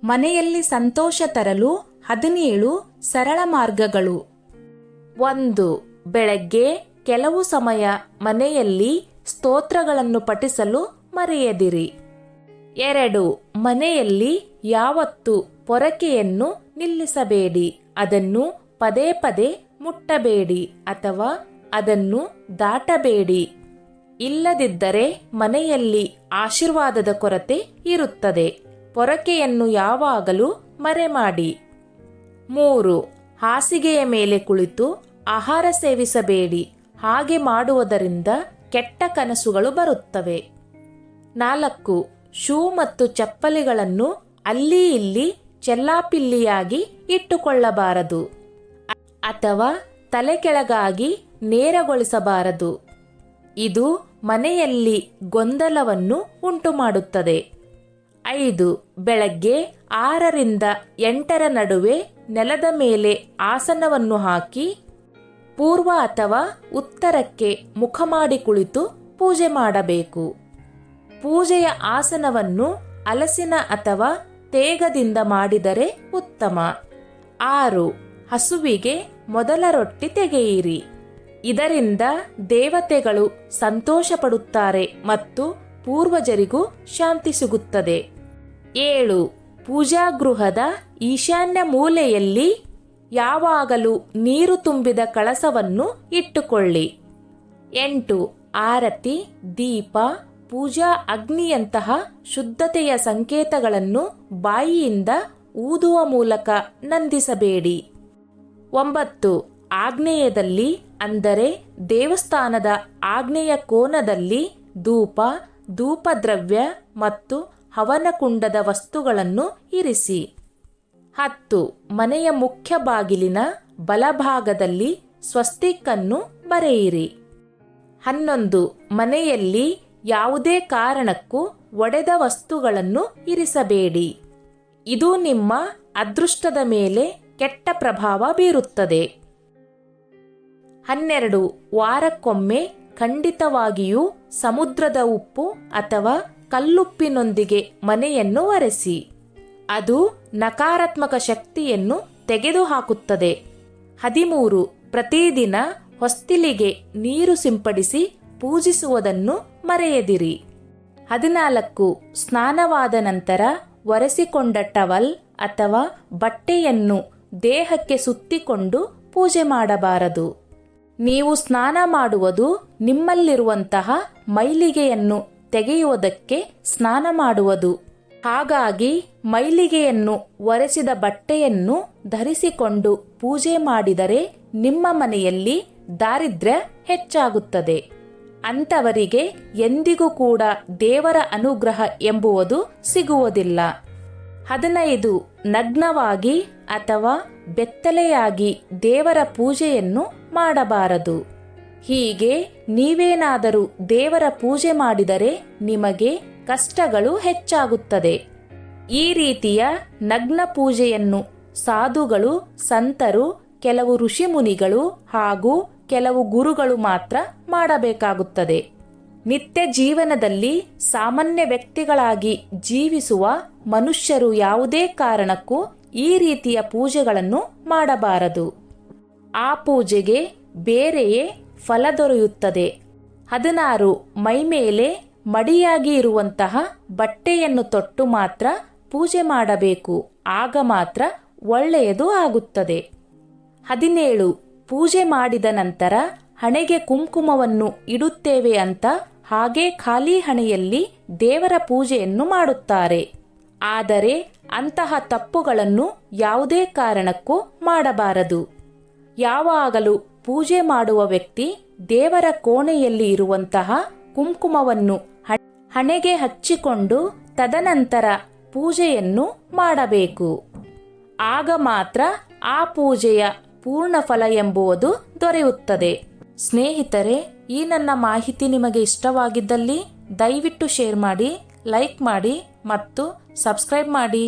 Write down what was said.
ಮನೆಯಲ್ಲಿ ಸಂತೋಷ ತರಲು 17 ಸರಳ ಮಾರ್ಗಗಳು. 1. ಬೆಳಗ್ಗೆ ಕೆಲವು ಸಮಯ ಮನೆಯಲ್ಲಿ ಸ್ತೋತ್ರಗಳನ್ನು ಪಠಿಸಲು ಮರೆಯದಿರಿ. 2. ಮನೆಯಲ್ಲಿ ಯಾವತ್ತೂ ಪೊರಕೆಯನ್ನು ನಿಲ್ಲಿಸಬೇಡಿ. ಅದನ್ನು ಪದೇ ಪದೇ ಮುಟ್ಟಬೇಡಿ ಅಥವಾ ಅದನ್ನು ದಾಟಬೇಡಿ. ಇಲ್ಲದಿದ್ದರೆ ಮನೆಯಲ್ಲಿ ಆಶೀರ್ವಾದದ ಕೊರತೆ ಇರುತ್ತದೆ. ಪೊರಕೆಯನ್ನು ಯಾವಾಗಲೂ ಮರೆಮಾಡಿ. 3. ಹಾಸಿಗೆಯ ಮೇಲೆ ಕುಳಿತು ಆಹಾರ ಸೇವಿಸಬೇಡಿ. ಹಾಗೆ ಮಾಡುವುದರಿಂದ ಕೆಟ್ಟ ಕನಸುಗಳು ಬರುತ್ತವೆ. 4. ಶೂ ಮತ್ತು ಚಪ್ಪಲಿಗಳನ್ನು ಅಲ್ಲಿ ಇಲ್ಲಿ ಚೆಲ್ಲಾಪಿಲ್ಲಿಯಾಗಿ ಇಟ್ಟುಕೊಳ್ಳಬಾರದು ಅಥವಾ ತಲೆ ಕೆಳಗಾಗಿ ನೇರಗೊಳಿಸಬಾರದು. ಇದು ಮನೆಯಲ್ಲಿ ಗೊಂದಲವನ್ನು ಉಂಟುಮಾಡುತ್ತದೆ. 5. ಬೆಳಗ್ಗೆ 6 ರಿಂದ 8 ನಡುವೆ ನೆಲದ ಮೇಲೆ ಆಸನವನ್ನು ಹಾಕಿ ಪೂರ್ವ ಅಥವಾ ಉತ್ತರಕ್ಕೆ ಮುಖ ಮಾಡಿ ಕುಳಿತು ಪೂಜೆ ಮಾಡಬೇಕು. ಪೂಜೆಯ ಆಸನವನ್ನು ಹಲಸಿನ ಅಥವಾ ತೇಗದಿಂದ ಮಾಡಿದರೆ ಉತ್ತಮ. 6. ಹಸುವಿಗೆ ಮೊದಲ ರೊಟ್ಟಿ ತೆಗೆಯಿರಿ. ಇದರಿಂದ ದೇವತೆಗಳು ಸಂತೋಷ ಪಡುತ್ತಾರೆ ಮತ್ತು ಪೂರ್ವಜರಿಗೂ ಶಾಂತಿ ಸಿಗುತ್ತದೆ. 7. ಪೂಜಾ ಗೃಹದ ಈಶಾನ್ಯ ಮೂಲೆಯಲ್ಲಿ ಯಾವಾಗಲೂ ನೀರು ತುಂಬಿದ ಕಳಸವನ್ನು ಇಟ್ಟುಕೊಳ್ಳಿ. 8. ಆರತಿ, ದೀಪ, ಪೂಜಾ ಅಗ್ನಿಯಂತಹ ಶುದ್ಧತೆಯ ಸಂಕೇತಗಳನ್ನು ಬಾಯಿಯಿಂದ ಊದುವ ಮೂಲಕ ನಂದಿಸಬೇಡಿ. 9. ಆಗ್ನೇಯದಲ್ಲಿ ಅಂದರೆ ದೇವಸ್ಥಾನದ ಆಗ್ನೇಯ ಕೋನದಲ್ಲಿ ಧೂಪ, ಧೂಪದ್ರವ್ಯ ಮತ್ತು ಹವನಕುಂಡದ ವಸ್ತುಗಳನ್ನು ಇರಿಸಿ. 10. ಮನೆಯ ಮುಖ್ಯ ಬಾಗಿಲಿನ ಬಲಭಾಗದಲ್ಲಿ ಸ್ವಸ್ತಿಕ್ ಅನ್ನು ಬರೆಯಿರಿ. 11. ಮನೆಯಲ್ಲಿ ಯಾವುದೇ ಕಾರಣಕ್ಕೂ ಒಡೆದ ವಸ್ತುಗಳನ್ನು ಇರಿಸಬೇಡಿ. ಇದು ನಿಮ್ಮ ಅದೃಷ್ಟದ ಮೇಲೆ ಕೆಟ್ಟ ಪ್ರಭಾವ ಬೀರುತ್ತದೆ. 12. ವಾರಕ್ಕೊಮ್ಮೆ ಖಂಡಿತವಾಗಿಯೂ ಸಮುದ್ರದ ಉಪ್ಪು ಅಥವಾ ಕಲ್ಲುಪ್ಪಿನೊಂದಿಗೆ ಮನೆಯನ್ನು ಒರೆಸಿ. ಅದು ನಕಾರಾತ್ಮಕ ಶಕ್ತಿಯನ್ನು ತೆಗೆದುಹಾಕುತ್ತದೆ. 13. ಪ್ರತಿದಿನ ಹೊಸ್ತಿಲಿಗೆ ನೀರು ಸಿಂಪಡಿಸಿ ಪೂಜಿಸುವುದನ್ನು ಮರೆಯದಿರಿ. 14. ಸ್ನಾನವಾದ ನಂತರ ಒರೆಸಿಕೊಂಡ ಟವಲ್ ಅಥವಾ ಬಟ್ಟೆಯನ್ನು ದೇಹಕ್ಕೆ ಸುತ್ತಿಕೊಂಡು ಪೂಜೆ ಮಾಡಬಾರದು. ನೀವು ಸ್ನಾನ ಮಾಡುವುದು ನಿಮ್ಮಲ್ಲಿರುವಂತಹ ಮೈಲಿಗೆಯನ್ನು ತೆಗೆಯುವುದಕ್ಕೆ ಸ್ನಾನ ಮಾಡುವುದು. ಹಾಗಾಗಿ ಮೈಲಿಗೆಯನ್ನು ಒರೆಸಿದ ಬಟ್ಟೆಯನ್ನು ಧರಿಸಿಕೊಂಡು ಪೂಜೆ ಮಾಡಿದರೆ ನಿಮ್ಮ ಮನೆಯಲ್ಲಿ ದಾರಿದ್ರ್ಯ ಹೆಚ್ಚಾಗುತ್ತದೆ. ಅಂಥವರಿಗೆ ಎಂದಿಗೂ ಕೂಡ ದೇವರ ಅನುಗ್ರಹ ಎಂಬುವುದು ಸಿಗುವುದಿಲ್ಲ. 15. ನಗ್ನವಾಗಿ ಅಥವಾ ಬೆತ್ತಲೆಯಾಗಿ ದೇವರ ಪೂಜೆಯನ್ನು ಮಾಡಬಾರದು. ಹೀಗೆ ನೀವೇನಾದರೂ ದೇವರ ಪೂಜೆ ಮಾಡಿದರೆ ನಿಮಗೆ ಕಷ್ಟಗಳು ಹೆಚ್ಚಾಗುತ್ತದೆ. ಈ ರೀತಿಯ ನಗ್ನ ಪೂಜೆಯನ್ನು ಸಾಧುಗಳು, ಸಂತರು, ಕೆಲವು ಋಷಿಮುನಿಗಳು ಹಾಗೂ ಕೆಲವು ಗುರುಗಳು ಮಾತ್ರ ಮಾಡಬೇಕಾಗುತ್ತದೆ. ನಿತ್ಯ ಜೀವನದಲ್ಲಿ ಸಾಮಾನ್ಯ ವ್ಯಕ್ತಿಗಳಾಗಿ ಜೀವಿಸುವ ಮನುಷ್ಯರು ಯಾವುದೇ ಕಾರಣಕ್ಕೂ ಈ ರೀತಿಯ ಪೂಜೆಗಳನ್ನು ಮಾಡಬಾರದು. ಆ ಪೂಜೆಗೆ ಬೇರೆಯೇ ಫಲ ದೊರೆಯುತ್ತದೆ. 16. ಮೈಮೇಲೆ ಮಡಿಯಾಗಿ ಇರುವಂತಹ ಬಟ್ಟೆಯನ್ನು ತೊಟ್ಟು ಮಾತ್ರ ಪೂಜೆ ಮಾಡಬೇಕು. ಆಗ ಮಾತ್ರ ಒಳ್ಳೆಯದು ಆಗುತ್ತದೆ. 17. ಪೂಜೆ ಮಾಡಿದ ನಂತರ ಹಣೆಗೆ ಕುಂಕುಮವನ್ನು ಇಡುತ್ತೇವೆ ಅಂತ ಹಾಗೆ ಖಾಲಿ ಹಣೆಯಲ್ಲಿ ದೇವರ ಪೂಜೆಯನ್ನು ಮಾಡುತ್ತಾರೆ. ಆದರೆ ಅಂತಹ ತಪ್ಪುಗಳನ್ನು ಯಾವುದೇ ಕಾರಣಕ್ಕೂ ಮಾಡಬಾರದು. ಯಾವಾಗಲೂ ಪೂಜೆ ಮಾಡುವ ವ್ಯಕ್ತಿ ದೇವರ ಕೋಣೆಯಲ್ಲಿ ಇರುವಂತಹ ಕುಂಕುಮವನ್ನು ಹಣೆಗೆ ಹಚ್ಚಿಕೊಂಡು ತದನಂತರ ಪೂಜೆಯನ್ನು ಮಾಡಬೇಕು. ಆಗ ಮಾತ್ರ ಆ ಪೂಜೆಯ ಪೂರ್ಣ ಫಲ ಎಂಬುದು ದೊರೆಯುತ್ತದೆ. ಸ್ನೇಹಿತರೆ, ಈ ನನ್ನ ಮಾಹಿತಿ ನಿಮಗೆ ಇಷ್ಟವಾಗಿದ್ದಲ್ಲಿ ದಯವಿಟ್ಟು ಶೇರ್ ಮಾಡಿ, ಲೈಕ್ ಮಾಡಿ ಮತ್ತು ಸಬ್ಸ್ಕ್ರೈಬ್ ಮಾಡಿ.